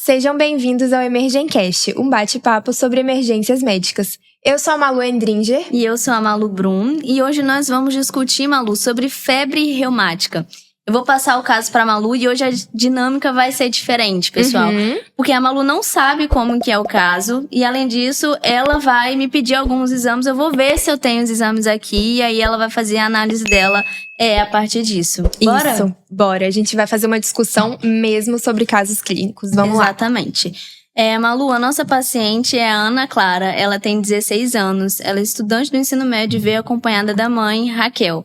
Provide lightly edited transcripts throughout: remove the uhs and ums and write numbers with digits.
Sejam bem-vindos ao Emergencast, um bate-papo sobre emergências médicas. Eu sou a Malu Endringer. E eu sou a Malu Brum. E hoje nós vamos discutir, Malu, sobre febre reumática. Eu vou passar o caso pra Malu e hoje a dinâmica vai ser diferente, pessoal. Porque a Malu não sabe como que é o caso. E além disso, ela vai me pedir alguns exames. Eu vou ver se eu tenho os exames aqui. E aí ela vai fazer a análise dela a partir disso. Bora? Isso, bora. A gente vai fazer uma discussão mesmo sobre casos clínicos. Vamos lá. Exatamente. Malu, a nossa paciente é a Ana Clara, ela tem 16 anos, ela é estudante do ensino médio e veio acompanhada da mãe, Raquel.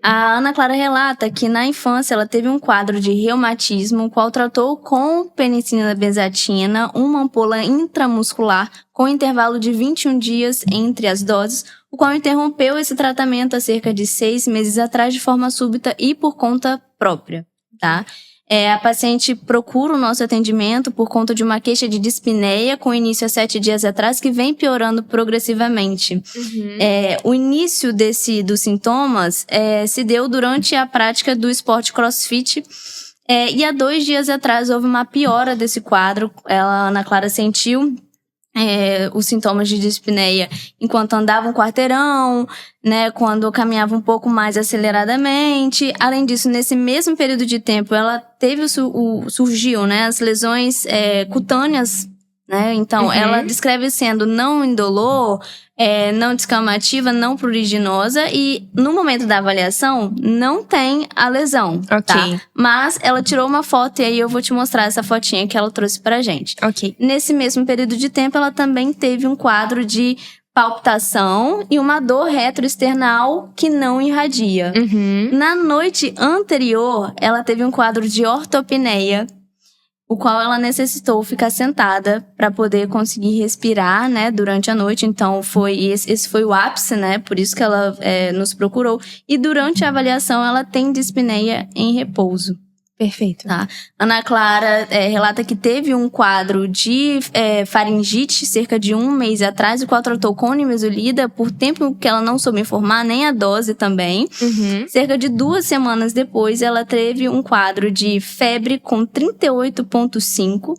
A Ana Clara relata que na infância ela teve um quadro de reumatismo, o qual tratou com penicilina benzatina, uma ampola intramuscular com intervalo de 21 dias entre as doses, o qual interrompeu esse tratamento há cerca de 6 meses atrás de forma súbita e por conta própria, tá? A paciente procura o nosso atendimento por conta de uma queixa de dispneia com início há 7 dias atrás, que vem piorando progressivamente. O início dos sintomas se deu durante a prática do esporte crossfit. E há 2 dias atrás houve uma piora desse quadro. A Ana Clara sentiu os sintomas de dispneia enquanto andava um quarteirão, né, quando caminhava um pouco mais aceleradamente. Além disso, nesse mesmo período de tempo, ela teve surgiu, né, as lesões cutâneas, né? Então, ela descreve sendo não indolor, não descamativa, não pruriginosa e no momento da avaliação não tem a lesão, tá? Mas ela tirou uma foto e aí eu vou te mostrar essa fotinha que ela trouxe pra gente. Nesse mesmo período de tempo, ela também teve um quadro de palpitação e uma dor retroesternal que não irradia. Na noite anterior, ela teve um quadro de ortopneia, o qual ela necessitou ficar sentada para poder conseguir respirar, né, durante a noite. Então, esse foi o ápice, né, por isso que ela nos procurou. E durante a avaliação, ela tem dispneia em repouso. Perfeito. Tá. Ana Clara relata que teve um quadro de faringite cerca de 1 mês atrás, o qual tratou com nimesulida por tempo que ela não soube informar, nem a dose também. Cerca de 2 semanas depois, ela teve um quadro de febre com 38,5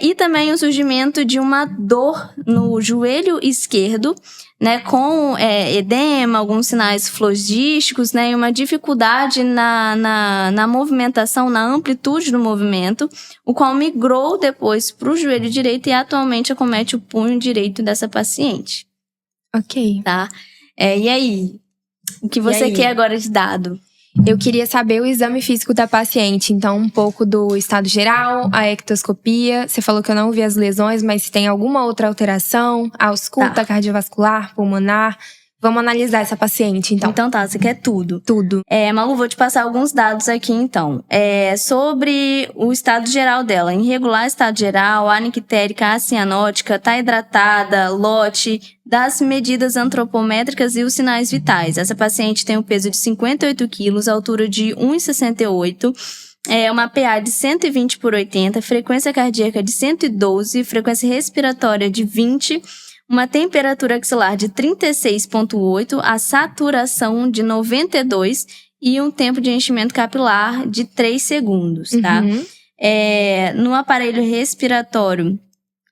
e também o surgimento de uma dor no joelho esquerdo, né, com edema, alguns sinais flogísticos, né, e uma dificuldade na movimentação, na amplitude do movimento, o qual migrou depois para o joelho direito e atualmente acomete o punho direito dessa paciente. Tá? E aí? O que você quer agora de dado? Eu queria saber o exame físico da paciente, então um pouco do estado geral, a ectoscopia. Você falou que eu não vi as lesões, mas se tem alguma outra alteração, a ausculta cardiovascular, pulmonar. Vamos analisar essa paciente, então. Então tá, você quer tudo? Tudo. Malu, vou te passar alguns dados aqui, então. Sobre o estado geral dela. Irregular estado geral, anictérica, acianótica, tá hidratada, lote, das medidas antropométricas e os sinais vitais. Essa paciente tem um peso de 58 quilos, altura de 1,68, uma PA de 120/80, frequência cardíaca de 112, frequência respiratória de 20, uma temperatura axilar de 36,8, a saturação de 92 e um tempo de enchimento capilar de 3 segundos, tá? No aparelho respiratório,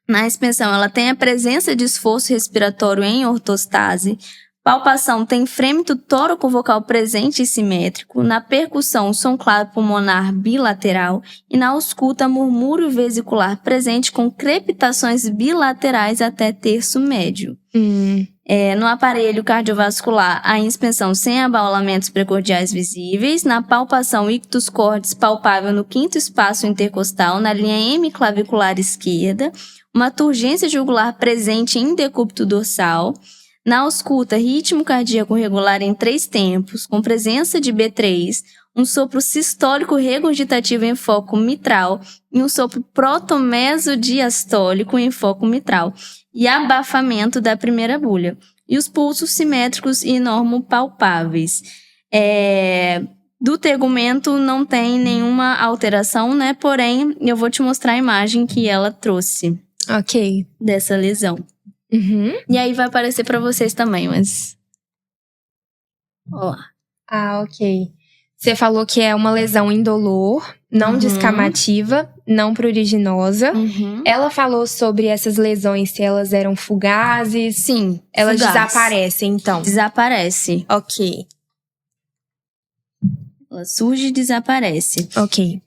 na expensão, ela tem a presença de esforço respiratório em ortostase. Palpação tem frêmito tóraco-vocal presente e simétrico. Na percussão, som claro pulmonar bilateral. E na ausculta, murmúrio vesicular presente com crepitações bilaterais até terço médio. No aparelho cardiovascular, a expensão sem abaulamentos precordiais visíveis. Na palpação, ictus cordis palpável no 5º espaço intercostal, na linha hemiclavicular esquerda. Uma turgência jugular presente em decúbito dorsal. Na ausculta, ritmo cardíaco regular em 3 tempos, com presença de B3, um sopro sistólico regurgitativo em foco mitral e um sopro protomesodiastólico em foco mitral e abafamento da primeira bulha. E os pulsos simétricos e normopalpáveis. Do tegumento não tem nenhuma alteração, né? Porém, eu vou te mostrar a imagem que ela trouxe. Dessa lesão. E aí vai aparecer pra vocês também, mas... Ó lá. Você falou que é uma lesão indolor, não descamativa não pruriginosa. Ela falou sobre essas lesões, se elas eram fugazes. Sim, elas fugaz. desaparecem, então. Desaparece. Ok. Ela surge e desaparece. Ok.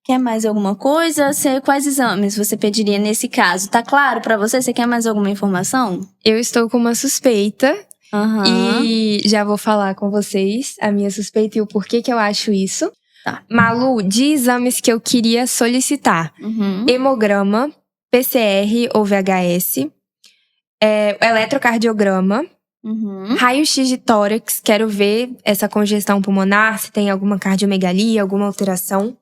Quer mais alguma coisa? Quais exames você pediria nesse caso? Tá claro pra você? Você quer mais alguma informação? Eu estou com uma suspeita. E já vou falar com vocês a minha suspeita e o porquê que eu acho isso. Tá. Malu, de exames que eu queria solicitar. Hemograma, PCR ou VHS. Eletrocardiograma. Raio-X de tórax, quero ver essa congestão pulmonar, se tem alguma cardiomegalia, alguma alteração.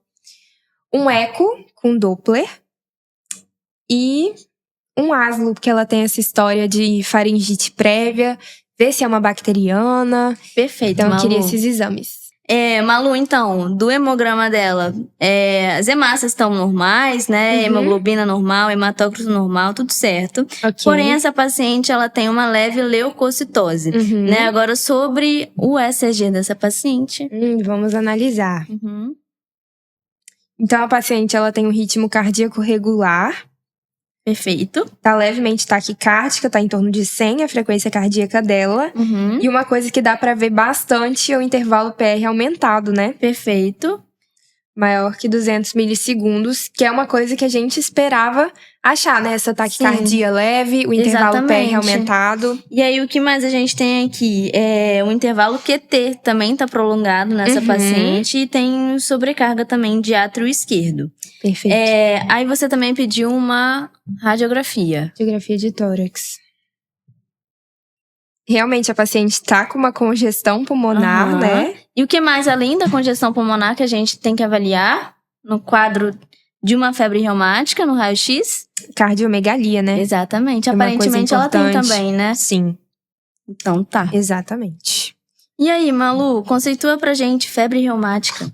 Um eco com Doppler. E um aslo, porque ela tem essa história de faringite prévia. Ver se é uma bacteriana. Perfeito, Então, Malu. eu queria esses exames. Malu, então, do hemograma dela, as hemácias estão normais, né? Hemoglobina normal, hematócrito normal, tudo certo. Okay. Porém, essa paciente, ela tem uma leve leucocitose, né? Agora, sobre o ECG dessa paciente. Vamos analisar. Então, a paciente, ela tem um ritmo cardíaco regular. Perfeito. Tá levemente taquicárdica, tá em torno de 100 a frequência cardíaca dela. E uma coisa que dá pra ver bastante é o intervalo PR aumentado, né? Perfeito. Maior que 200 milissegundos, que é uma coisa que a gente esperava achar, né? Essa taquicardia leve, o intervalo PR aumentado. E aí, o que mais a gente tem aqui? O intervalo QT também tá prolongado nessa paciente. E tem sobrecarga também de átrio esquerdo. Perfeito. Aí você também pediu uma radiografia. Radiografia de tórax. Realmente, a paciente tá com uma congestão pulmonar, né? E o que mais, além da congestão pulmonar, que a gente tem que avaliar no quadro de uma febre reumática, no raio-x? Cardiomegalia, né? Exatamente. Aparentemente, ela tem também, né? Sim. Então, tá. Exatamente. E aí, Malu, conceitua pra gente febre reumática.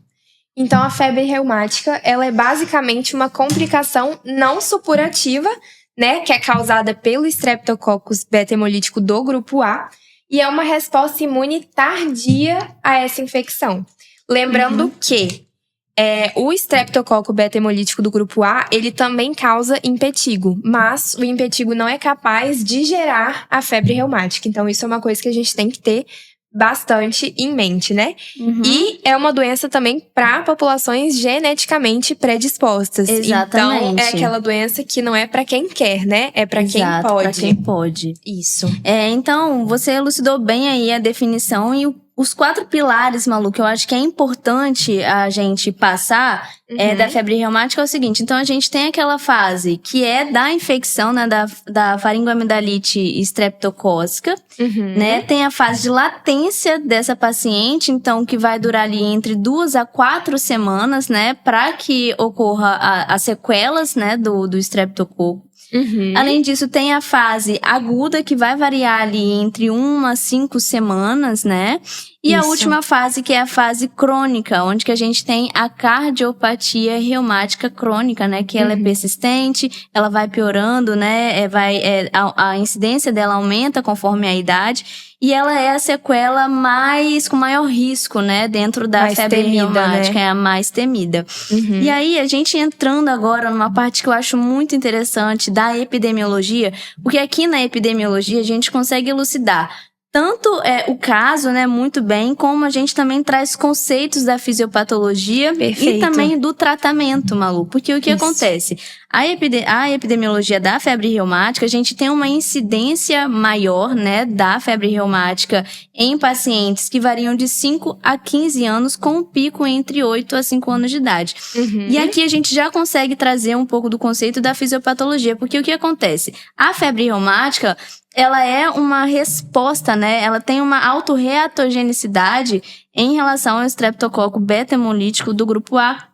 Então, a febre reumática, ela é basicamente uma complicação não supurativa, né, que é causada pelo Streptococcus beta-hemolítico do grupo A, e é uma resposta imune tardia a essa infecção. Lembrando que o Streptococcus beta-hemolítico do grupo A, ele também causa impetigo, mas o impetigo não é capaz de gerar a febre reumática. Então, isso é uma coisa que a gente tem que ter bastante em mente, né? E é uma doença também para populações geneticamente predispostas. Exatamente. Então, é aquela doença que não é para quem quer, né? É para quem pode. Para quem pode. Isso. Então, você elucidou bem aí a definição e os 4 pilares, Malu, que eu acho que é importante a gente passar da febre reumática é o seguinte. Então, a gente tem aquela fase que é da infecção, né, da faringoamidalite streptocócica, né? Tem a fase de latência dessa paciente, então, que vai durar ali entre 2 a 4 semanas, né? Para que ocorra as sequelas, né, do streptococo. Além disso, tem a fase aguda, que vai variar ali entre 1 a 5 semanas, né? E a última fase, que é a fase crônica, onde que a gente tem a cardiopatia reumática crônica, né? Que ela é persistente, ela vai piorando, né? A incidência dela aumenta conforme a idade. E ela é a sequela com maior risco, né? Dentro da febre reumática, né? É a mais temida. E aí, a gente entrando agora numa parte que eu acho muito interessante da epidemiologia, porque aqui na epidemiologia a gente consegue elucidar tanto o caso, né, muito bem, como a gente também traz conceitos da fisiopatologia e também do tratamento, Malu. Porque o que acontece? A epidemiologia da febre reumática, a gente tem uma incidência maior, né, da febre reumática em pacientes que variam de 5 a 15 anos, com um pico entre 8 a 5 anos de idade. E aqui a gente já consegue trazer um pouco do conceito da fisiopatologia, porque o que acontece? A febre reumática, ela é uma resposta, né? Ela tem uma autorreatogenicidade em relação ao Streptococcus beta-hemolítico do grupo A.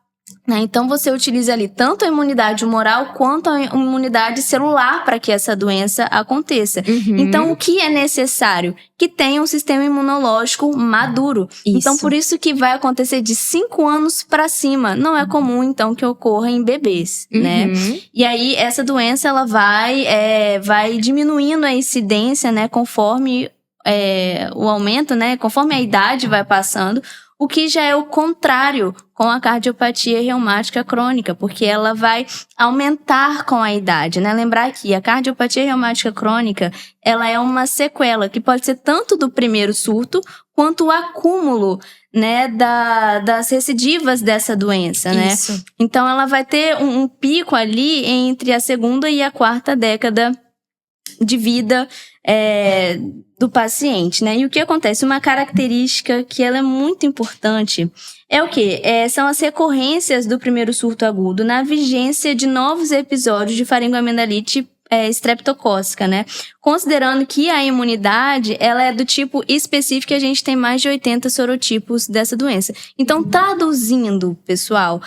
Né? Então, você utiliza ali tanto a imunidade humoral quanto a imunidade celular para que essa doença aconteça. Então, o que é necessário? Que tenha um sistema imunológico maduro. Então, por isso que vai acontecer de 5 anos para cima. Não é comum, então, que ocorra em bebês, né? E aí, essa doença, ela vai diminuindo a incidência, né? Conforme o aumento, né? Conforme a idade vai passando, o que já é o contrário com a cardiopatia reumática crônica, porque ela vai aumentar com a idade, né? Lembrar que a cardiopatia reumática crônica, ela é uma sequela que pode ser tanto do primeiro surto quanto o acúmulo, né, das recidivas dessa doença, né? Isso. Então, ela vai ter um pico ali entre a segunda e a quarta década de vida do paciente, né? E o que acontece? Uma característica que ela é muito importante é o quê? São as recorrências do primeiro surto agudo na vigência de novos episódios de faringoamidalite estreptocócica, né? Considerando que a imunidade, ela é do tipo específico e a gente tem mais de 80 sorotipos dessa doença. Então, traduzindo, pessoal,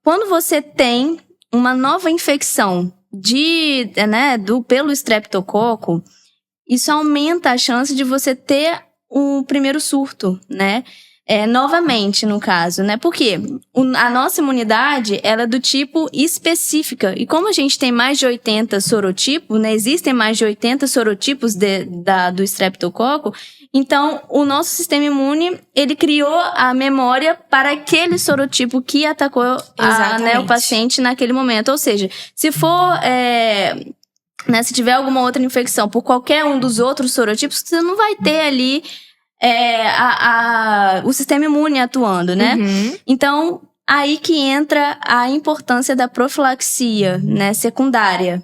quando você tem uma nova infecção pelo estreptococo, isso aumenta a chance de você ter o primeiro surto, né? Novamente, no caso, né? Porque a nossa imunidade, ela é do tipo específica. E como a gente tem mais de 80 sorotipos, né? Existem mais de 80 sorotipos do estreptococo, então o nosso sistema imune, ele criou a memória para aquele sorotipo que atacou o paciente naquele momento. Ou seja, se for... se tiver alguma outra infecção por qualquer um dos outros sorotipos, você não vai ter ali o sistema imune atuando, né? Uhum. Então, aí que entra a importância da profilaxia, né, secundária,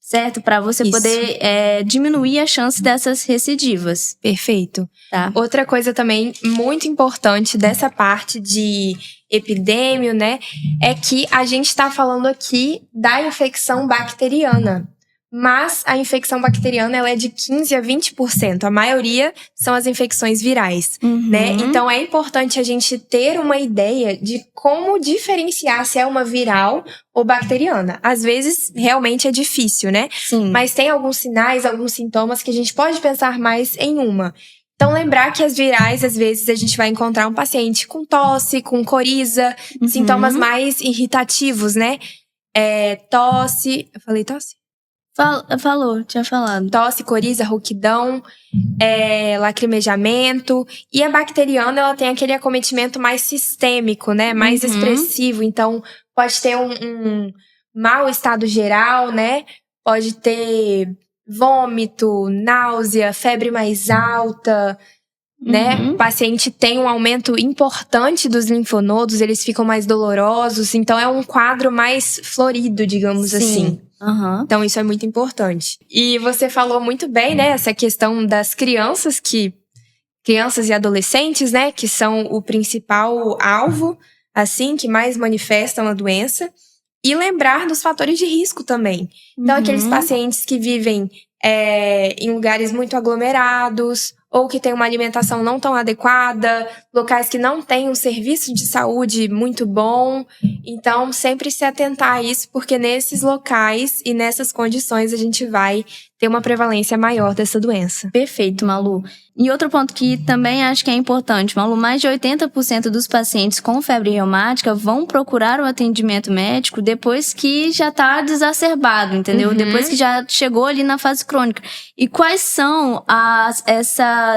certo? Para você poder diminuir a chance dessas recidivas. Perfeito. Tá. Outra coisa também muito importante dessa parte de epidêmio, né, é que a gente está falando aqui da infecção bacteriana. Mas a infecção bacteriana, ela é de 15% a 20%. A maioria são as infecções virais, né? Então, é importante a gente ter uma ideia de como diferenciar se é uma viral ou bacteriana. Às vezes, realmente é difícil, né? Sim. Mas tem alguns sinais, alguns sintomas que a gente pode pensar mais em uma. Então, lembrar que as virais, às vezes, a gente vai encontrar um paciente com tosse, com coriza, sintomas mais irritativos, né? Tosse... Eu falei tosse? Tinha falado. Tosse, coriza, rouquidão, lacrimejamento. E a bacteriana, ela tem aquele acometimento mais sistêmico, né? Mais expressivo. Então, pode ter um mau estado geral, né? Pode ter vômito, náusea, febre mais alta, né? O paciente tem um aumento importante dos linfonodos, eles ficam mais dolorosos. Então, é um quadro mais florido, digamos assim. Então, isso é muito importante. E você falou muito bem, né? Essa questão das crianças e adolescentes, né? Que são o principal alvo, assim, que mais manifestam a doença. E lembrar dos fatores de risco também. Então, aqueles pacientes que vivem em lugares muito aglomerados, ou que têm uma alimentação não tão adequada, locais que não têm um serviço de saúde muito bom. Então, sempre se atentar a isso, porque nesses locais e nessas condições a gente vai ter uma prevalência maior dessa doença. Perfeito, Malu. E outro ponto que também acho que é importante, Malu, mais de 80% dos pacientes com febre reumática vão procurar o atendimento médico depois que já está desacerbado, entendeu? Depois que já chegou ali na fase crônica. E quais são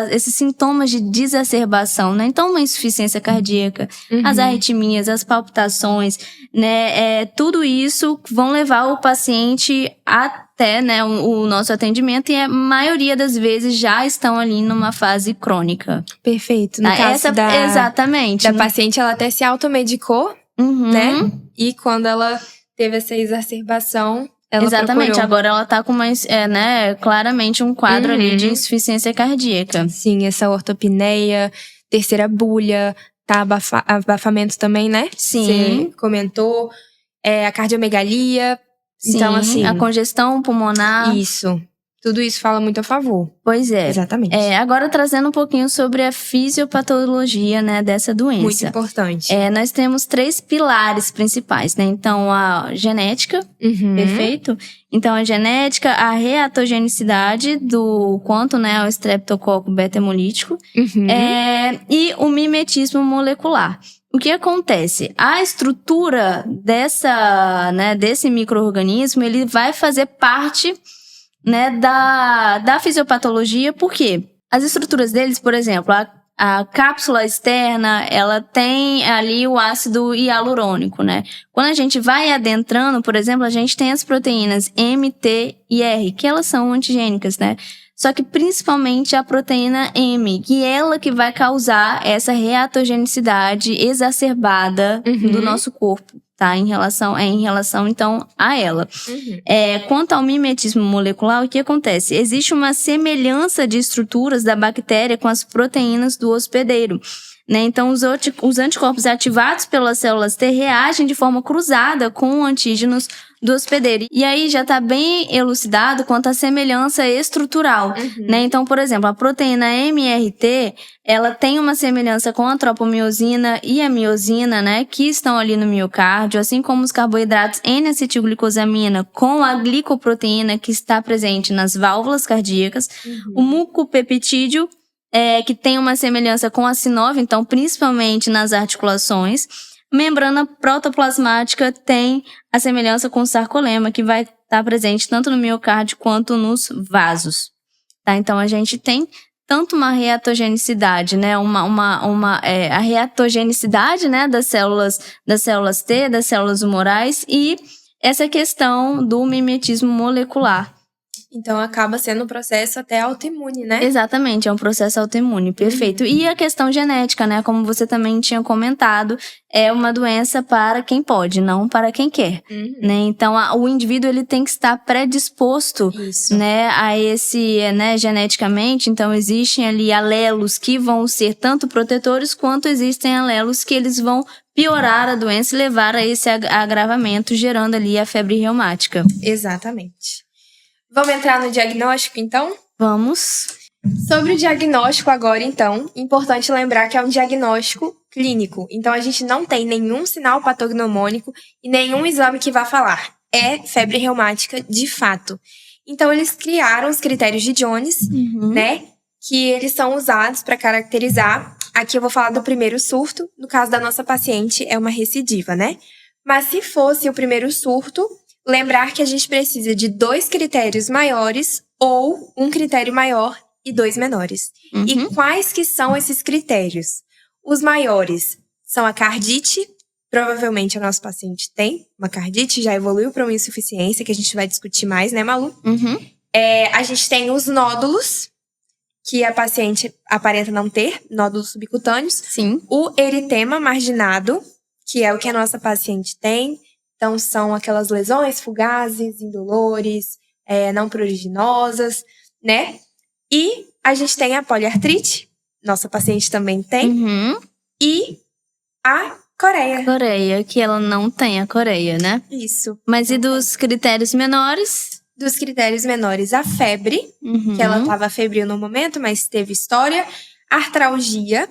esses sintomas de desacerbação, né? Então, uma insuficiência cardíaca, as arritmias, as palpitações, né? Tudo isso vão levar o paciente até, né, o nosso atendimento, e a maioria das vezes já estão ali numa fase crônica. Perfeito. No caso exatamente. Da paciente, ela até se automedicou, né? E quando ela teve essa exacerbação, ela exatamente. procurou. Agora ela tá com claramente um quadro ali de insuficiência cardíaca. Sim, essa ortopneia, terceira bulha, tá abafamento também, né? Sim. Você comentou. A cardiomegalia. Sim, então, assim, a congestão pulmonar. Isso. Tudo isso fala muito a favor. Pois é. Exatamente. Agora trazendo um pouquinho sobre a fisiopatologia, né, dessa doença. Muito importante. Nós temos 3 pilares principais, né? Então, a genética, perfeito? Então, a genética, a reatogenicidade do quanto, né, ao estreptococo beta-hemolítico, e o mimetismo molecular. O que acontece? A estrutura desse micro-organismo, ele vai fazer parte, né, da fisiopatologia, porque as estruturas deles, por exemplo, a cápsula externa, ela tem ali o ácido hialurônico, né? Quando a gente vai adentrando, por exemplo, a gente tem as proteínas M, T e R, que elas são antigênicas, né? Só que principalmente a proteína M, que é ela que vai causar essa reatogenicidade exacerbada do nosso corpo, tá? Em relação, então, a ela. Quanto ao mimetismo molecular, o que acontece? Existe uma semelhança de estruturas da bactéria com as proteínas do hospedeiro, né? Então, os anticorpos ativados pelas células T reagem de forma cruzada com antígenos do hospedeiro. E aí já está bem elucidado quanto à semelhança estrutural, né? Então, por exemplo, a proteína MRT, ela tem uma semelhança com a tropomiosina e a miosina, né? Que estão ali no miocárdio, assim como os carboidratos N-acetilglicosamina com a glicoproteína que está presente nas válvulas cardíacas, o mucopeptídeo, que tem uma semelhança com a SINOV, então principalmente nas articulações. Membrana protoplasmática tem a semelhança com o sarcolema, que vai estar presente tanto no miocárdio quanto nos vasos. Tá? Então, a gente tem tanto uma reatogenicidade, né? A reatogenicidade, né? das células T, das células humorais, e essa questão do mimetismo molecular. Então, acaba sendo um processo até autoimune, né? Exatamente, é um processo autoimune, perfeito. E a questão genética, né, como você também tinha comentado, é uma doença para quem pode, não para quem quer, né? Então, o indivíduo, ele tem que estar predisposto, né, a esse, né, geneticamente. Então, existem ali alelos que vão ser tanto protetores, quanto existem alelos que eles vão piorar a doença e levar a esse agravamento, gerando ali a febre reumática. Exatamente. Vamos entrar no diagnóstico, então? Vamos. Sobre o diagnóstico agora, então, importante lembrar que é um diagnóstico clínico. Então, a gente não tem nenhum sinal patognomônico e nenhum exame que vá falar. É febre reumática de fato. Então, eles criaram os critérios de Jones, né? Que eles são usados para caracterizar. Aqui eu vou falar do primeiro surto. No caso da nossa paciente, é uma recidiva, né? Mas se fosse o primeiro surto, lembrar que a gente precisa de 2 critérios maiores ou um critério maior e 2 menores. E quais que são esses critérios? Os maiores são a cardite. Provavelmente a nossa paciente tem uma cardite, já evoluiu para uma insuficiência, que a gente vai discutir mais, né, Malu? A gente tem os nódulos, que a paciente aparenta não ter, nódulos subcutâneos. Sim. O eritema marginado, que é o que a nossa paciente tem. Então, são aquelas lesões fugazes, indolores, não pruriginosas, né? E a gente tem a poliartrite, nossa paciente também tem. E a coreia. Coreia, que ela não tem a coreia, né? Isso. Mas e dos critérios menores? Dos critérios menores, a febre, que ela estava febril no momento, mas teve história. Artralgia.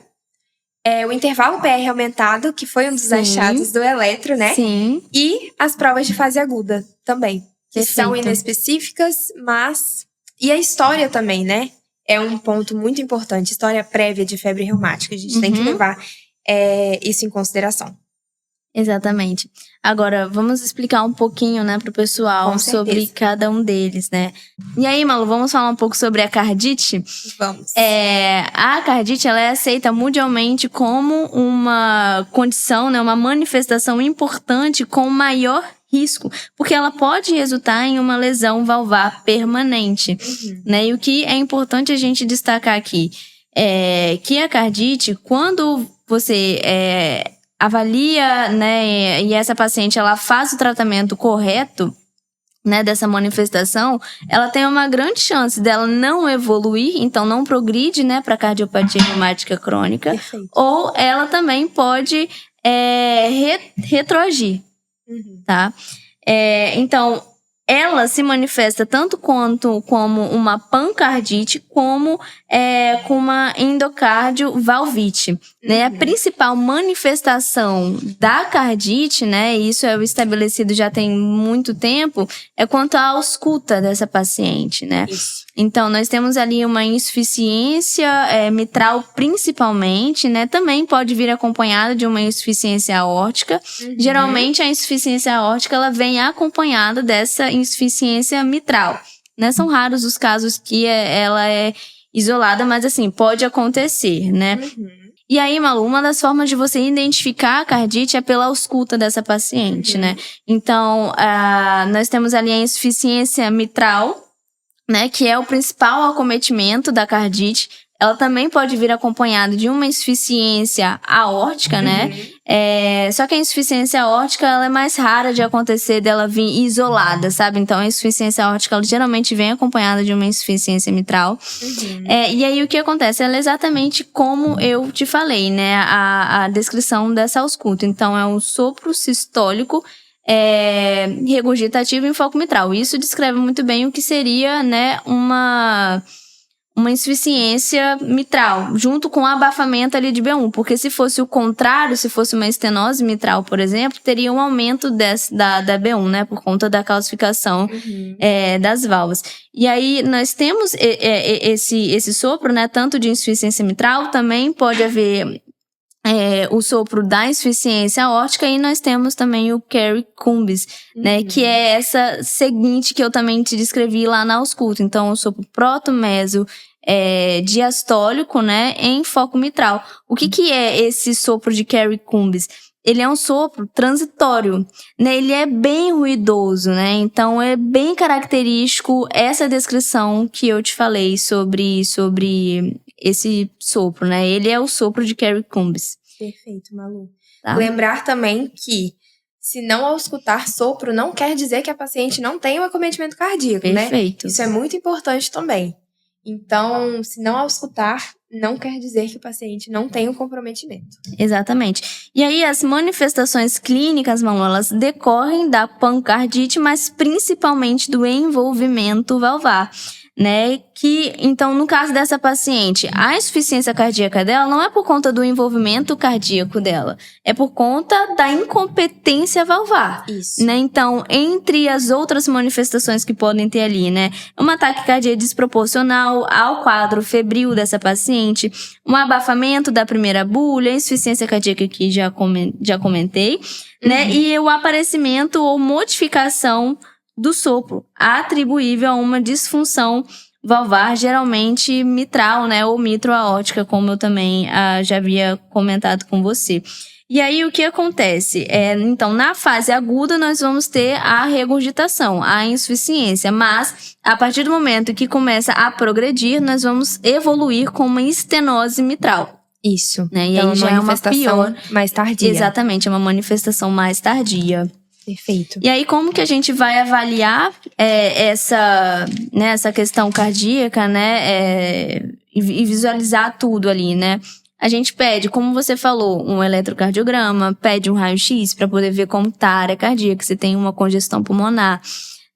O intervalo PR aumentado, que foi um dos achados do eletro, né? Sim. E as provas de fase aguda também, que Perfeito. são inespecíficas, mas... E a história também, né? É um ponto muito importante, história prévia de febre reumática. A gente tem que levar isso em consideração. Exatamente. Agora, vamos explicar um pouquinho, né, pro pessoal sobre cada um deles, né? E aí, Malu, vamos falar um pouco sobre a cardite? Vamos. A cardite, ela é aceita mundialmente como uma condição, né, uma manifestação importante com maior risco, porque ela pode resultar em uma lesão valvar permanente, né? E o que é importante a gente destacar aqui é que a cardite, quando você avalia, né, e essa paciente ela faz o tratamento correto, né, dessa manifestação, ela tem uma grande chance dela não evoluir, então não progride, né, para cardiopatia reumática crônica. Perfeito. Ou ela também pode retroagir, tá? Então, ela se manifesta tanto como uma pancardite, como com uma endocardiovalvite, né? A principal manifestação da cardite, né? E isso é estabelecido já tem muito tempo, é quanto à ausculta dessa paciente, né? Isso. Então, nós temos ali uma insuficiência mitral principalmente, né? Também pode vir acompanhada de uma insuficiência aórtica. Geralmente, a insuficiência aórtica, ela vem acompanhada dessa insuficiência mitral, né? São raros os casos que ela é isolada, mas assim, pode acontecer, né? E aí, Malu, uma das formas de você identificar a cardite é pela ausculta dessa paciente, né? Então, nós temos ali a insuficiência mitral, né? Que é o principal acometimento da cardite. Ela também pode vir acompanhada de uma insuficiência aórtica, né? Só que a insuficiência aórtica, ela é mais rara de acontecer dela vir isolada, sabe? Então, a insuficiência aórtica, ela geralmente vem acompanhada de uma insuficiência mitral. E aí, o que acontece? Ela é exatamente como eu te falei, né? A descrição dessa ausculta. Então, é um sopro sistólico regurgitativo em foco mitral. Isso descreve muito bem o que seria, né, uma insuficiência mitral, junto com o abafamento ali de B1. Porque se fosse o contrário, se fosse uma estenose mitral, por exemplo, teria um aumento da B1, né? Por conta da calcificação das válvulas. E aí, nós temos esse sopro, né? Tanto de insuficiência mitral, também pode haver o sopro da insuficiência aórtica, e nós temos também o Kerry Cumbis, né? Que é essa seguinte que eu também te descrevi lá na ausculta. Então, o sopro protomeso diastólico, né? Em foco mitral. O que é esse sopro de Kerry Cumbis? Ele é um sopro transitório, né? Ele é bem ruidoso, né? Então, é bem característico essa descrição que eu te falei sobre esse sopro, né? Ele é o sopro de Kerry Cumbis. Perfeito, Malu. Tá? Lembrar também que, se não auscultar sopro, não quer dizer que a paciente não tem um acometimento cardíaco, Perfeito. Né? Isso é muito importante também. Então, se não auscultar, não quer dizer que o paciente não tem um comprometimento. Exatamente. E aí, as manifestações clínicas, Malu, elas decorrem da pancardite, mas principalmente do envolvimento valvar, né? Que, então, no caso dessa paciente, a insuficiência cardíaca dela não é por conta do envolvimento cardíaco dela, é por conta da incompetência valvar. Isso. Né? Então, entre as outras manifestações que podem ter ali, né? Uma taquicardia desproporcional ao quadro febril dessa paciente, um abafamento da primeira bulha, insuficiência cardíaca que já comentei, né? E o aparecimento ou modificação do sopro, atribuível a uma disfunção valvar, geralmente mitral, né, ou mitroaórtica, como eu também já havia comentado com você. E aí, o que acontece? Então, na fase aguda, nós vamos ter a regurgitação, a insuficiência, mas a partir do momento que começa a progredir, nós vamos evoluir com uma estenose mitral. Isso. Né? E então, aí já é uma pior, mais tardia. Exatamente, é uma manifestação mais tardia. Perfeito. E aí, como que a gente vai avaliar essa questão cardíaca, né? E visualizar tudo ali, né? A gente pede, como você falou, um eletrocardiograma, pede um raio-x para poder ver como tá a área cardíaca, se tem uma congestão pulmonar,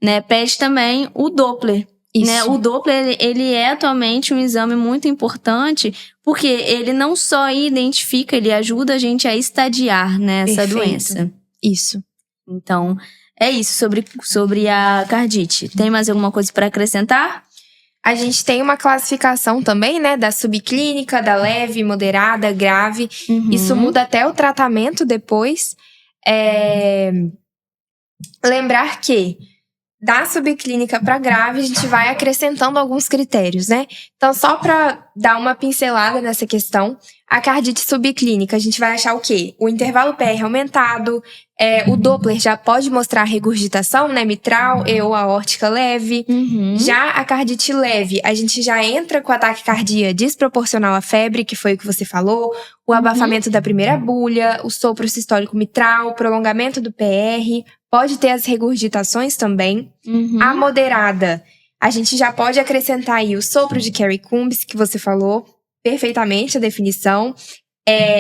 né? Pede também o Doppler. Isso. Né? O Doppler, ele é atualmente um exame muito importante, porque ele não só identifica, ele ajuda a gente a estadiar, né, essa doença. Isso. Então, é isso sobre a cardite. Tem mais alguma coisa para acrescentar? A gente tem uma classificação também, né, da subclínica, da leve, moderada, grave. Isso muda até o tratamento depois. Lembrar que da subclínica para grave, a gente vai acrescentando alguns critérios, né? Então, só para dar uma pincelada nessa questão, a cardite subclínica, a gente vai achar o quê? O intervalo PR aumentado, o Doppler já pode mostrar regurgitação, né? Mitral ou aórtica leve. Já a cardite leve, a gente já entra com a taquicardia desproporcional à febre, que foi o que você falou, o abafamento da primeira bulha, o sopro sistólico mitral, prolongamento do PR, pode ter as regurgitações também. A moderada, a gente já pode acrescentar aí o sopro de Kerry Cumbis, que você falou perfeitamente a definição.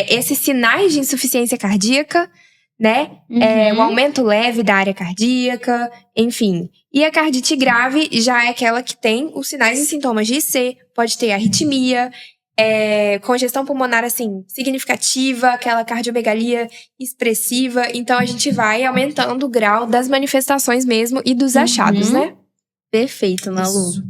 Esses sinais de insuficiência cardíaca, né? O aumento leve da área cardíaca, enfim. E a cardite grave já é aquela que tem os sinais e sintomas de IC, pode ter arritmia, congestão pulmonar, assim, significativa, aquela cardiomegalia expressiva. Então, a gente vai aumentando o grau das manifestações mesmo e dos achados, né? Perfeito, Malu. Isso.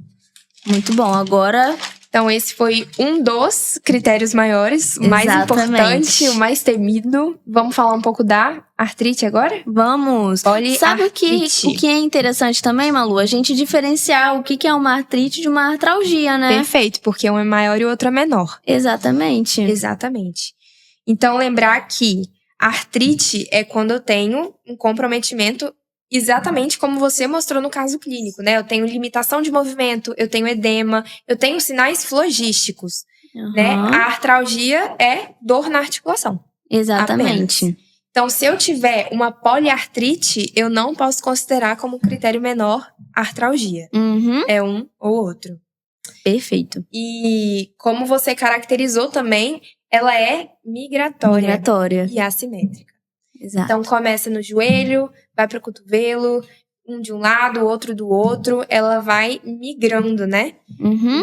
Muito bom. Agora, Então, esse foi um dos critérios maiores, o mais importante, o mais temido. Vamos falar um pouco da artrite agora? Vamos! Sabe o que é interessante também, Malu? A gente diferenciar o que é uma artrite de uma artralgia, né? Perfeito, porque um é maior e o outro é menor. Exatamente. Então, lembrar que a artrite é quando eu tenho um comprometimento exatamente como você mostrou no caso clínico, né? Eu tenho limitação de movimento, eu tenho edema, eu tenho sinais flogísticos, né? A artralgia é dor na articulação. Exatamente. Apenas. Então, se eu tiver uma poliartrite, eu não posso considerar como critério menor artralgia. É um ou outro. Perfeito. E como você caracterizou também, ela é migratória. E assimétrica. Exato. Então, começa no joelho, vai para o cotovelo, um de um lado, outro do outro. Ela vai migrando, né?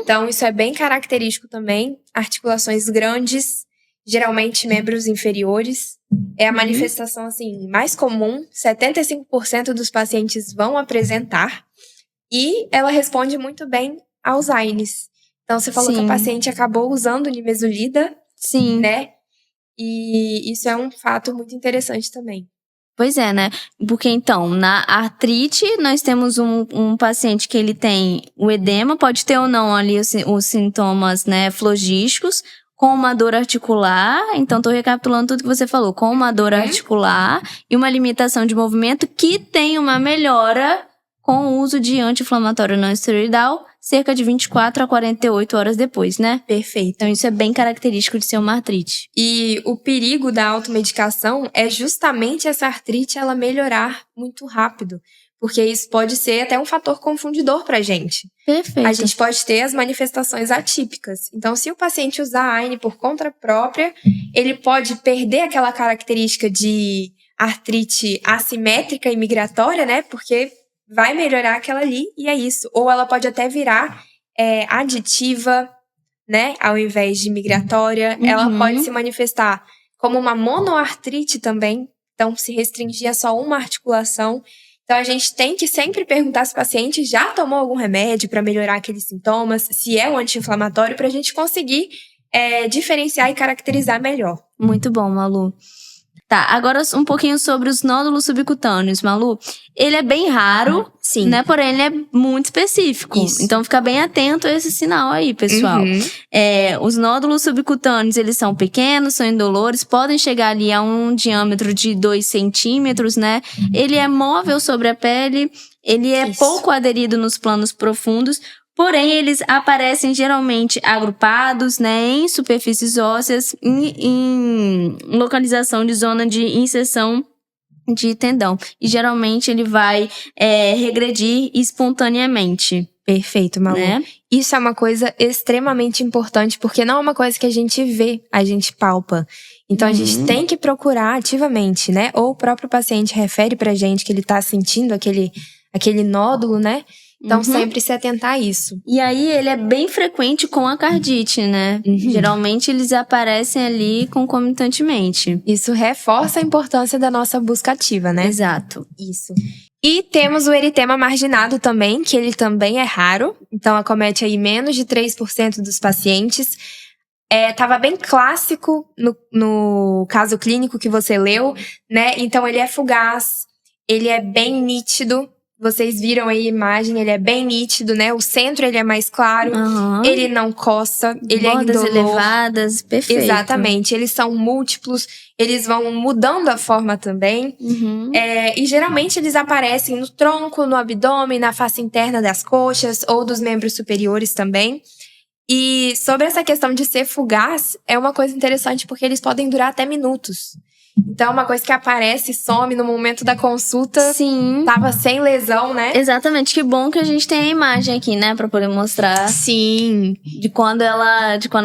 Então, isso é bem característico também. Articulações grandes, geralmente membros inferiores. É a manifestação, assim, mais comum. 75% dos pacientes vão apresentar. E ela responde muito bem aos AINES. Então, você falou que a paciente acabou usando nimesulida, né? E isso é um fato muito interessante também. Pois é, né? Porque, então, na artrite, nós temos um paciente que ele tem o edema, pode ter ou não ali os sintomas, né, flogísticos, com uma dor articular. Então, tô recapitulando tudo que você falou. Com uma dor articular e uma limitação de movimento que tem uma melhora com o uso de anti-inflamatório não esteroidal, cerca de 24 a 48 horas depois, né? Perfeito. Então, isso é bem característico de ser uma artrite. E o perigo da automedicação é justamente essa artrite ela melhorar muito rápido. Porque isso pode ser até um fator confundidor pra gente. Perfeito. A gente pode ter as manifestações atípicas. Então, se o paciente usar AINE por conta própria, ele pode perder aquela característica de artrite assimétrica e migratória, né? Porque vai melhorar aquela ali e é isso. Ou ela pode até virar aditiva, né? Ao invés de migratória. Ela pode se manifestar como uma monoartrite também. Então, se restringir a só uma articulação. Então, a gente tem que sempre perguntar se o paciente já tomou algum remédio para melhorar aqueles sintomas, se é um anti-inflamatório, para a gente conseguir diferenciar e caracterizar melhor. Muito bom, Malu. Tá, agora um pouquinho sobre os nódulos subcutâneos, Malu. Ele é bem raro, né? Porém, ele é muito específico. Isso. Então, fica bem atento a esse sinal aí, pessoal. Os nódulos subcutâneos, eles são pequenos, são indolores, podem chegar ali a um diâmetro de 2 centímetros, né? Ele é móvel sobre a pele, ele é pouco aderido nos planos profundos, porém, eles aparecem geralmente agrupados, né, em superfícies ósseas, em localização de zona de inserção de tendão. E geralmente ele vai regredir espontaneamente. Perfeito, Malu. Né? Isso é uma coisa extremamente importante, porque não é uma coisa que a gente vê, a gente palpa. Então, a gente tem que procurar ativamente, né? Ou o próprio paciente refere pra gente que ele tá sentindo aquele nódulo, né? Então, sempre se atentar a isso. E aí, ele é bem frequente com a cardite, né? Geralmente, eles aparecem ali concomitantemente. Isso reforça a importância da nossa busca ativa, né? Exato. Isso. E temos o eritema marginado também, que ele também é raro. Então, acomete aí menos de 3% dos pacientes. Tava bem clássico no caso clínico que você leu, né? Então, ele é fugaz, ele é bem nítido. Vocês viram aí a imagem, ele é bem nítido, né? O centro, ele é mais claro, ele não coça, ele bordas é indolor. Elevadas, perfeito. Exatamente, eles são múltiplos, eles vão mudando a forma também. E geralmente eles aparecem no tronco, no abdômen, na face interna das coxas ou dos membros superiores também. E sobre essa questão de ser fugaz, é uma coisa interessante porque eles podem durar até minutos. Então, uma coisa que aparece e some no momento da consulta. Sim. Tava sem lesão, né? Exatamente. Que bom que a gente tem a imagem aqui, né? Pra poder mostrar. Sim. De quando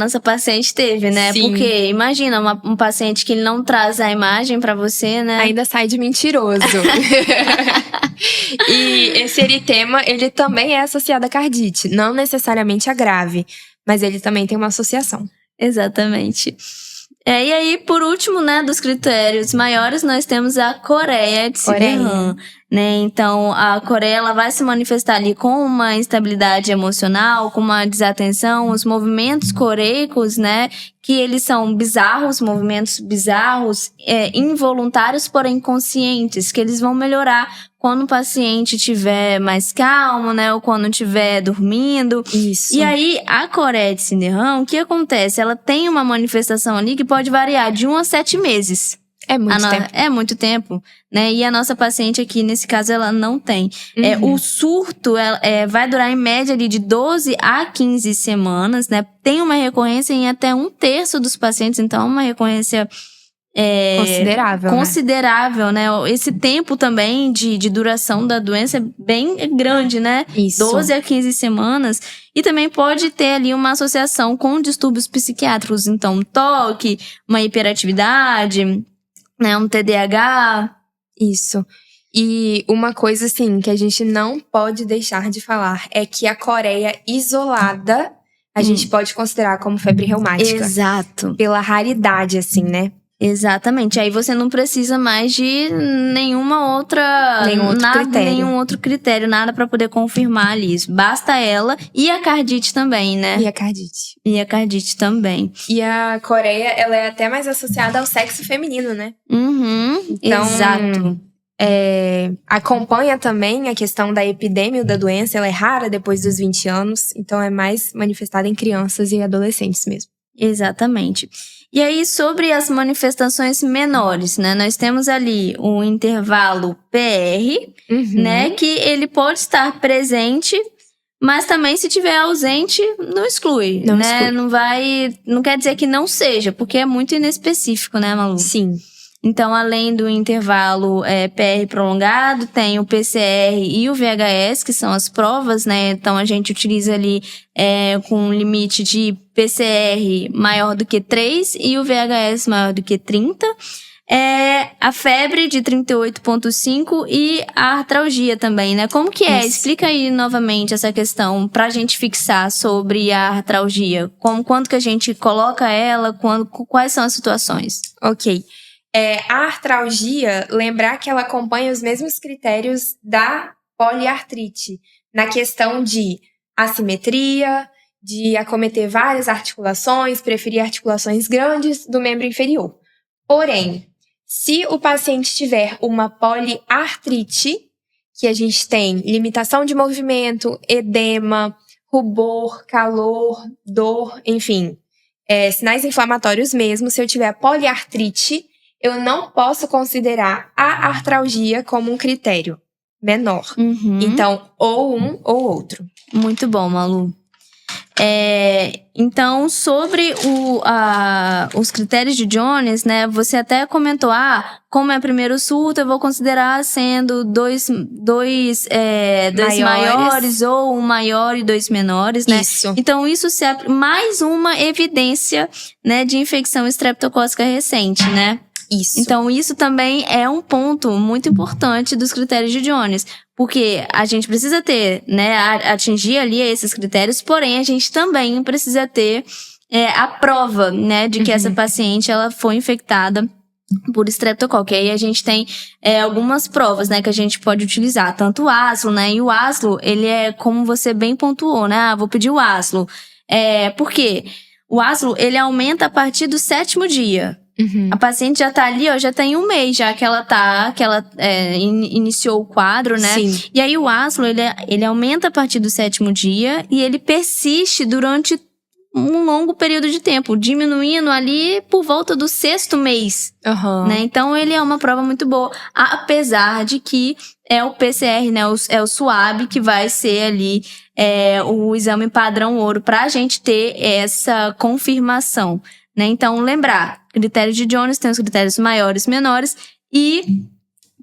essa paciente teve, né? Sim. Porque, imagina, um paciente que ele não traz a imagem pra você, né? Ainda sai de mentiroso. E esse eritema, ele também é associado à cardite. Não necessariamente a grave, mas ele também tem uma associação. Exatamente. E aí, por último, né, dos critérios maiores, nós temos a coreia de Siderham, né? Então, a coreia, ela vai se manifestar ali com uma instabilidade emocional, com uma desatenção, os movimentos coreicos, né, que eles são bizarros, movimentos bizarros, involuntários, porém conscientes, que eles vão melhorar quando o paciente estiver mais calmo, né? Ou quando estiver dormindo. Isso. E aí, a coreia de Siderham, o que acontece? Ela tem uma manifestação ali que pode variar de 1 a 7 meses. É muito tempo. É muito tempo, né? E a nossa paciente aqui, nesse caso, ela não tem. O surto vai durar em média ali de 12 a 15 semanas, né? Tem uma recorrência em até 1/3 dos pacientes, então é uma recorrência considerável, né? Esse tempo também de duração da doença é bem grande, né? Isso. 12 a 15 semanas. E também pode ter ali uma associação com distúrbios psiquiátricos. Então, toque, uma hiperatividade, né? Um TDAH. Isso. E uma coisa, assim, que a gente não pode deixar de falar é que a coreia isolada a gente pode considerar como febre reumática. Exato. Pela raridade, assim, né? Exatamente. Aí você não precisa mais de nenhum outro critério, nada pra poder confirmar ali isso. Basta ela e a cardite também, né? E a cardite também. E a coreia, ela é até mais associada ao sexo feminino, né? Então, exato. Acompanha também a questão da epidemia da doença. Ela é rara depois dos 20 anos. Então, é mais manifestada em crianças e adolescentes mesmo. Exatamente. E aí, sobre as manifestações menores, né? Nós temos ali um intervalo PR, né? Que ele pode estar presente, mas também se tiver ausente, não exclui, né? Não quer dizer que não seja, porque é muito inespecífico, né, Malu? Sim. Então, além do intervalo PR prolongado, tem o PCR e o VHS, que são as provas, né? Então, a gente utiliza ali com um limite de PCR maior do que 3 e o VHS maior do que 30. A febre de 38,5 e a artralgia também, né? Como que é? Isso. Explica aí novamente essa questão pra gente fixar sobre a artralgia. Quanto que a gente coloca ela, quais são as situações? Ok. A artralgia, lembrar que ela acompanha os mesmos critérios da poliartrite, na questão de assimetria, de acometer várias articulações, preferir articulações grandes do membro inferior. Porém, se o paciente tiver uma poliartrite, que a gente tem limitação de movimento, edema, rubor, calor, dor, enfim, sinais inflamatórios mesmo, se eu tiver poliartrite, eu não posso considerar a artralgia como um critério menor. Então, ou um ou outro. Muito bom, Malu. Então, sobre os critérios de Jones, né? Você até comentou, como é primeiro surto, eu vou considerar sendo dois maiores ou um maior e 2 menores, né? Isso. Então, isso é mais uma evidência, né, de infecção estreptocócica recente, né? Isso. Então, isso também é um ponto muito importante dos critérios de Jones. Porque a gente precisa ter, né, atingir ali esses critérios, porém, a gente também precisa ter a prova, né, de que essa paciente, ela foi infectada por estreptococcus. E aí a gente tem algumas provas, né, que a gente pode utilizar. Tanto o ASLO, né, e o ASLO, ele é como você bem pontuou, né, vou pedir o ASLO. Por quê? O ASLO, ele aumenta a partir do 7º dia. A paciente já tá ali, já tem 1 mês já que ela iniciou o quadro, né? Sim. E aí o ASLO, ele aumenta a partir do 7º dia e ele persiste durante um longo período de tempo, diminuindo ali por volta do 6º mês, né? Então, ele é uma prova muito boa, apesar de que é o PCR, né? É o SWAB que vai ser ali o exame padrão ouro pra gente ter essa confirmação, né? Então, lembrar, critérios de Jones, tem os critérios maiores e menores e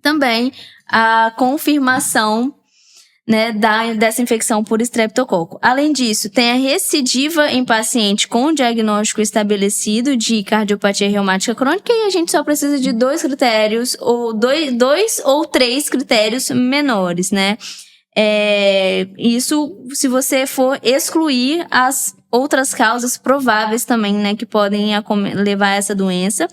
também a confirmação, né, dessa infecção por estreptococo. Além disso, tem a recidiva em paciente com diagnóstico estabelecido de cardiopatia reumática crônica e a gente só precisa de 2 critérios, ou 2 ou 3 critérios menores, né? Isso se você for excluir as outras causas prováveis também, né, que podem levar a essa doença.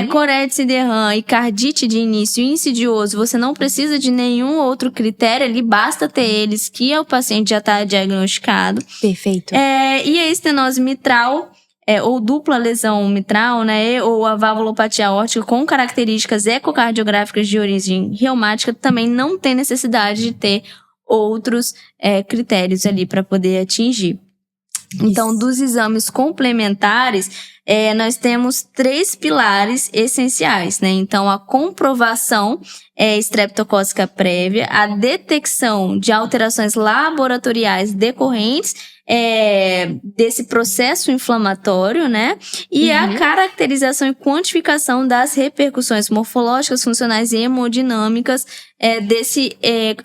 Coreia de Siderham e cardite de início insidioso, você não precisa de nenhum outro critério, ali basta ter eles que o paciente já está diagnosticado. Perfeito. E a estenose mitral, ou dupla lesão mitral, né, ou a valvulopatia aórtica com características ecocardiográficas de origem reumática, também não tem necessidade de ter outros critérios ali para poder atingir. Então, dos exames complementares, nós temos 3 pilares essenciais, né? Então, a comprovação estreptocócica prévia, a detecção de alterações laboratoriais decorrentes desse processo inflamatório, né? E a caracterização e quantificação das repercussões morfológicas, funcionais e hemodinâmicas desse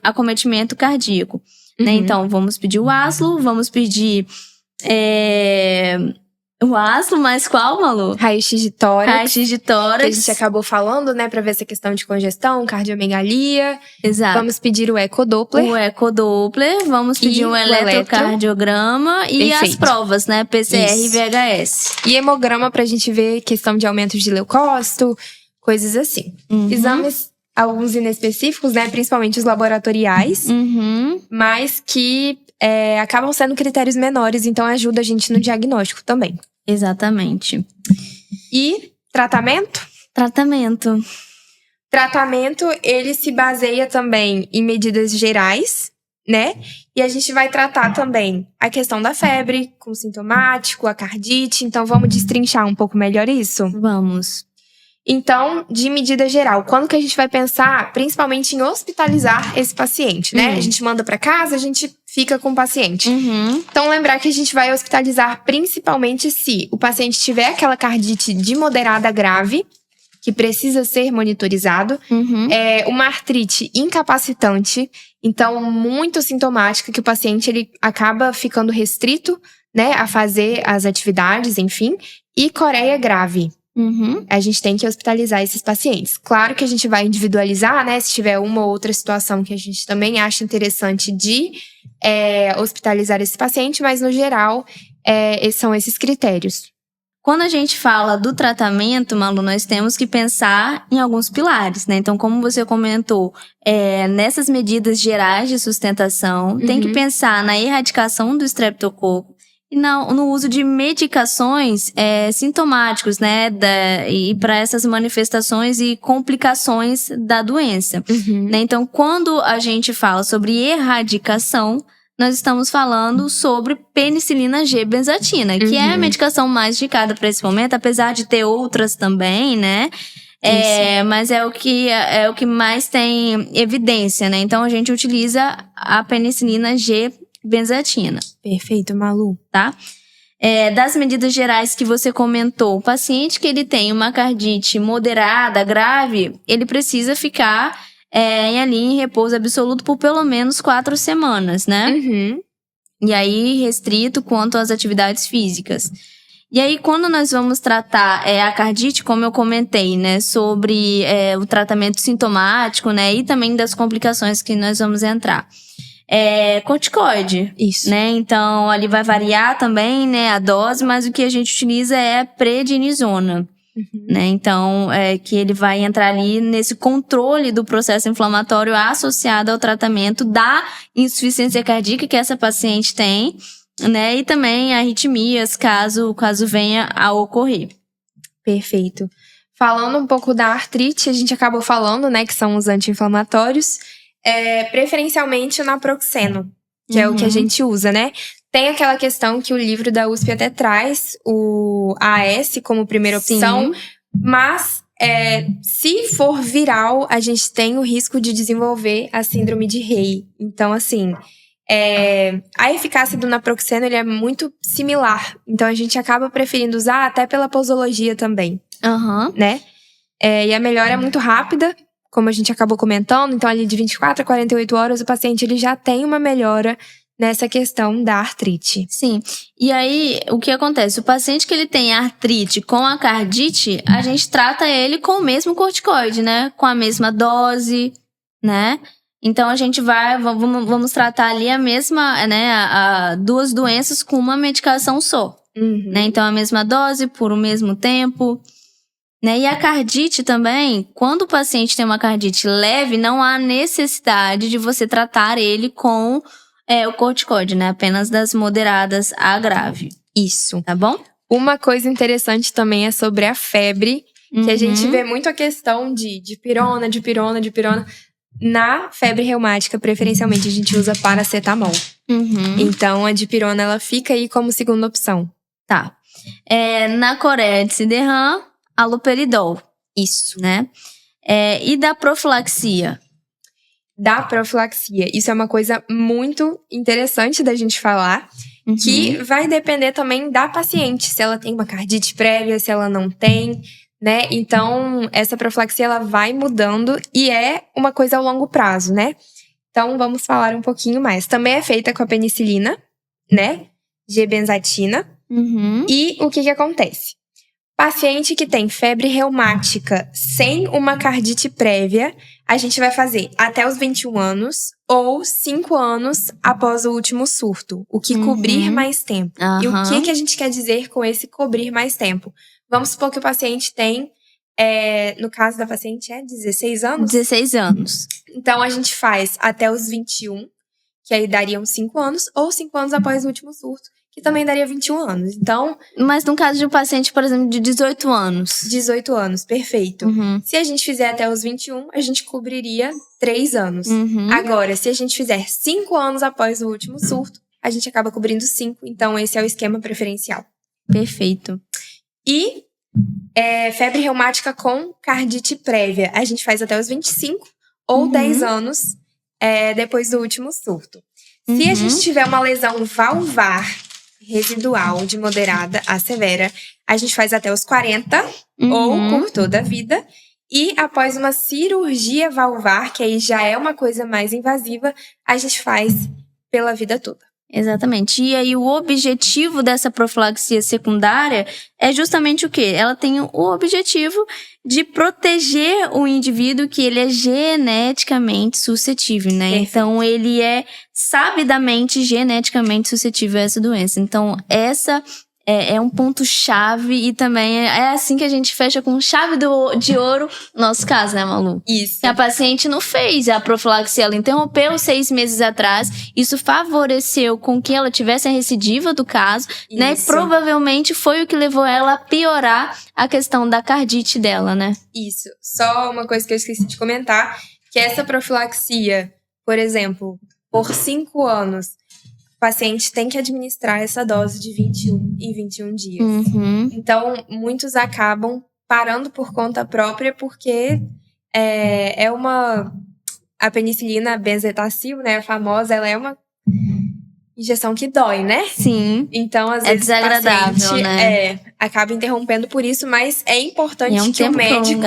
acometimento cardíaco. Né? Então, vamos pedir o ASLO, vamos pedir o ASLO, mas qual, Malu? Raio-X de tórax. Raio-X de tórax. Que a gente acabou falando, né? Pra ver essa questão de congestão, cardiomegalia. Exato. Vamos pedir o ecodoppler. O ecodoppler. Vamos pedir um eletrocardiograma. E as provas, né? PCR e VHS. E hemograma pra gente ver questão de aumento de leucócito, coisas assim. Exames, alguns inespecíficos, né? Principalmente os laboratoriais. Mas que acabam sendo critérios menores, então ajuda a gente no diagnóstico também. Exatamente. E tratamento? Tratamento, ele se baseia também em medidas gerais, né? E a gente vai tratar também a questão da febre, com sintomático, a cardite. Então, vamos destrinchar um pouco melhor isso? Vamos. Então, de medida geral, quando que a gente vai pensar principalmente em hospitalizar esse paciente, né? A gente manda para casa, a gente fica com o paciente. Então, lembrar que a gente vai hospitalizar principalmente se o paciente tiver aquela cardite de moderada a grave, que precisa ser monitorizado, uma artrite incapacitante, então muito sintomática, que o paciente ele acaba ficando restrito, né, a fazer as atividades, enfim, e coreia grave. A gente tem que hospitalizar esses pacientes. Claro que a gente vai individualizar, né? Se tiver uma ou outra situação que a gente também acha interessante de hospitalizar esse paciente, mas no geral, são esses critérios. Quando a gente fala do tratamento, Malu, nós temos que pensar em alguns pilares, né? Então, como você comentou, nessas medidas gerais de sustentação, tem que pensar na erradicação do estreptococo, e no uso de medicações sintomáticos, né, e para essas manifestações e complicações da doença. Né? Então, quando a gente fala sobre erradicação, nós estamos falando sobre penicilina G-benzatina, que é a medicação mais indicada para esse momento, apesar de ter outras também, né? Mas é o que mais tem evidência, né? Então, a gente utiliza a penicilina G-benzatina. Perfeito, Malu. Tá? Das medidas gerais que você comentou, o paciente que ele tem uma cardite moderada, grave, ele precisa ficar ali em repouso absoluto por pelo menos 4 semanas, né? E aí, restrito quanto às atividades físicas. E aí, quando nós vamos tratar a cardite, como eu comentei, né, sobre o tratamento sintomático, né, e também das complicações que nós vamos entrar. Corticoide. Isso. Né? Então, ali vai variar também, né, a dose, mas o que a gente utiliza é a prednisona. Né? Então, que ele vai entrar ali nesse controle do processo inflamatório associado ao tratamento da insuficiência cardíaca que essa paciente tem, né? E também arritmias, caso venha a ocorrer. Perfeito. Falando um pouco da artrite, a gente acabou falando, né, que são os anti-inflamatórios, preferencialmente o naproxeno, que é o que a gente usa, né? Tem aquela questão que o livro da USP até traz o AS como primeira opção, mas se for viral, a gente tem o risco de desenvolver a síndrome de Rey. Então, assim, a eficácia do naproxeno ele é muito similar. Então, a gente acaba preferindo usar até pela posologia também, né? E a melhora é muito rápida, como a gente acabou comentando. Então, ali de 24 a 48 horas, o paciente ele já tem uma melhora nessa questão da artrite. Sim. E aí, o que acontece? O paciente que ele tem artrite com a cardite, a gente trata ele com o mesmo corticoide, né? Com a mesma dose, né? Então, a gente vamos tratar ali a mesma, né, duas doenças com uma medicação só. Né? Então, a mesma dose por o mesmo tempo. Né? E a cardite também, quando o paciente tem uma cardite leve, não há necessidade de você tratar ele com o corticoide, né? Apenas das moderadas a grave. Isso. Tá bom? Uma coisa interessante também é sobre a febre, que a gente vê muito a questão de dipirona. Na febre reumática, preferencialmente, a gente usa paracetamol. Então, a dipirona, ela fica aí como segunda opção. Tá. Na coreia de Siderham, haloperidol. Isso. Né? E da profilaxia? Da profilaxia. Isso é uma coisa muito interessante da gente falar, que vai depender também da paciente, se ela tem uma cardite prévia, se ela não tem, né? Então, essa profilaxia, ela vai mudando e é uma coisa a longo prazo, né? Então, vamos falar um pouquinho mais. Também é feita com a penicilina, né? G-benzatina. E o que acontece? Paciente que tem febre reumática sem uma cardite prévia, a gente vai fazer até os 21 anos ou 5 anos após o último surto. O que cobrir mais tempo. E o que a gente quer dizer com esse cobrir mais tempo? Vamos supor que o paciente tem, no caso da paciente, 16 anos? 16 anos. Então, a gente faz até os 21, que aí dariam 5 anos, ou 5 anos após o último surto, que também daria 21 anos. Então, mas no caso de um paciente, por exemplo, de 18 anos. 18 anos, perfeito. Se a gente fizer até os 21, a gente cobriria 3 anos. Agora, se a gente fizer 5 anos após o último surto, a gente acaba cobrindo 5. Então, esse é o esquema preferencial. Perfeito. E febre reumática com cardite prévia, a gente faz até os 25 ou 10 anos depois do último surto. Se a gente tiver uma lesão valvar residual de moderada a severa, a gente faz até os 40 ou por toda a vida. E após uma cirurgia valvar, que aí já é uma coisa mais invasiva, a gente faz pela vida toda. Exatamente. E aí o objetivo dessa profilaxia secundária é justamente o quê? Ela tem o objetivo de proteger o indivíduo que ele é geneticamente suscetível, né? Perfeito. Então, ele é sabidamente geneticamente suscetível a essa doença. Então, essa é um ponto-chave e também é assim que a gente fecha com chave de ouro no nosso caso, né, Malu? Isso. A paciente não fez a profilaxia, ela interrompeu 6 meses atrás, isso favoreceu com que ela tivesse a recidiva do caso, né? E provavelmente foi o que levou ela a piorar a questão da cardite dela, né? Isso. Só uma coisa que eu esqueci de comentar, que essa profilaxia, por exemplo, por 5 anos, o paciente tem que administrar essa dose de 21 em 21 dias. Então, muitos acabam parando por conta própria porque a penicilina benzetacil, né, a famosa, ela é uma injeção que dói, né? Sim. Então, às vezes, desagradável, o paciente, né? Acaba interrompendo por isso, mas é importante que o médico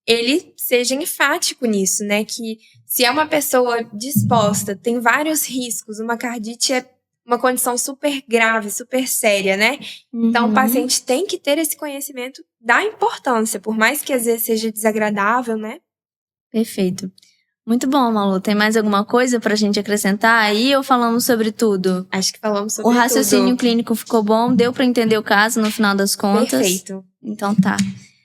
ele seja enfático nisso, né? Que se é uma pessoa disposta, tem vários riscos, uma cardite é uma condição super grave, super séria, né? Então, o paciente tem que ter esse conhecimento da importância, por mais que às vezes seja desagradável, né? Perfeito. Muito bom, Malu. Tem mais alguma coisa pra gente acrescentar aí ou falamos sobre tudo? Acho que falamos sobre tudo. O raciocínio clínico ficou bom? Deu pra entender o caso no final das contas? Perfeito. Então tá.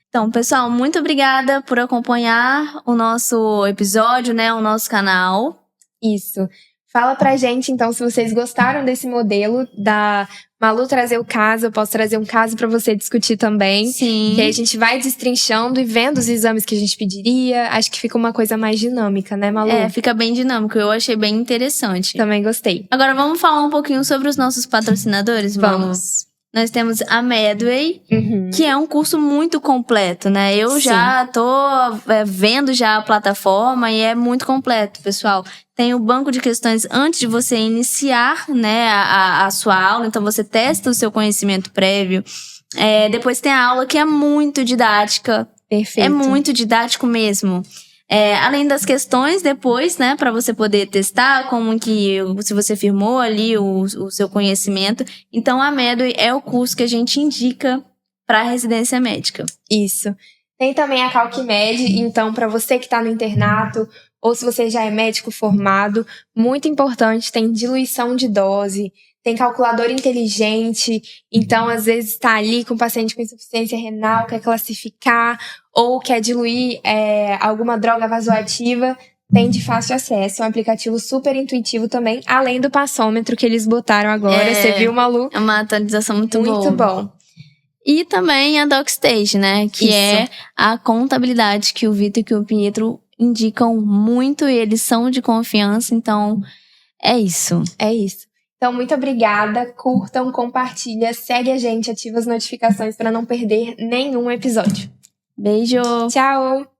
Então, pessoal, muito obrigada por acompanhar o nosso episódio, né? O nosso canal. Isso. Fala pra gente, então, se vocês gostaram desse modelo da Malu trazer o caso, eu posso trazer um caso pra você discutir também. Sim. Que aí a gente vai destrinchando e vendo os exames que a gente pediria. Acho que fica uma coisa mais dinâmica, né, Malu? Fica bem dinâmico. Eu achei bem interessante. Também gostei. Agora, vamos falar um pouquinho sobre os nossos patrocinadores, Malu? Vamos. Nós temos a Medway, que é um curso muito completo, né? Eu já tô vendo já a plataforma e é muito completo, pessoal. Tem o banco de questões antes de você iniciar, né, a sua aula. Então, você testa o seu conhecimento prévio. Depois tem a aula que é muito didática. Perfeito. É muito didático mesmo. Além das questões depois, né, para você poder testar como que, se você firmou ali o seu conhecimento. Então, a Medway é o curso que a gente indica para residência médica. Isso. Tem também a CalcMed, então, para você que está no internato ou se você já é médico formado, muito importante, tem diluição de dose, tem calculador inteligente, então às vezes está ali com o paciente com insuficiência renal, quer classificar, ou quer diluir alguma droga vasoativa, tem de fácil acesso, é um aplicativo super intuitivo também, além do passômetro que eles botaram agora, você viu, Malu? É uma atualização muito boa. Muito bom. E também a DocStage, né? Que é a contabilidade que o Vitor e que o Pietro indicam muito e eles são de confiança, então é isso. É isso. Então, muito obrigada, curtam, compartilha, segue a gente, ativa as notificações para não perder nenhum episódio. Beijo! Tchau!